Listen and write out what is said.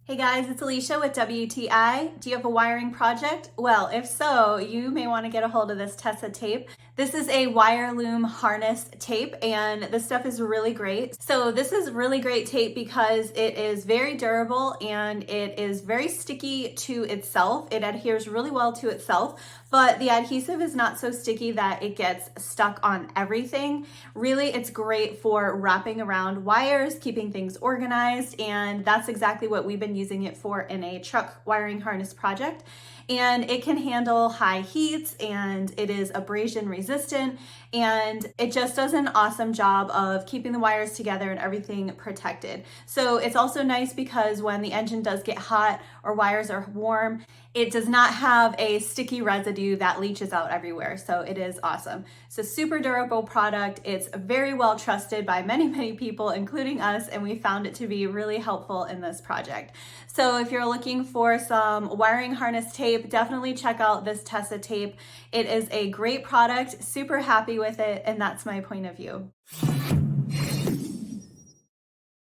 Hey guys, it's Alicia with WTI. Do you have a wiring project? Well, if so, you may want to get a hold of this Tesa tape. This is a wire loom harness tape and this stuff is really great. So this is really great tape because it is very durable and it is very sticky to itself. It adheres really well to itself, but the adhesive is not so sticky that it gets stuck on everything. Really, it's great for wrapping around wires, keeping things organized, and that's exactly what we've been using it for in a truck wiring harness project. And it can handle high heats and it is abrasion resistant and it just does an awesome job of keeping the wires together and everything protected. So it's also nice because when the engine does get hot or wires are warm, it does not have a sticky residue that leaches out everywhere. So it is awesome. It's a super durable product. It's very well trusted by many people, including us, and we found it to be really helpful in this project. So if you're looking for some wiring harness tape, definitely check out this Tesa tape. It is a great product, super happy with it, and that's my point of view.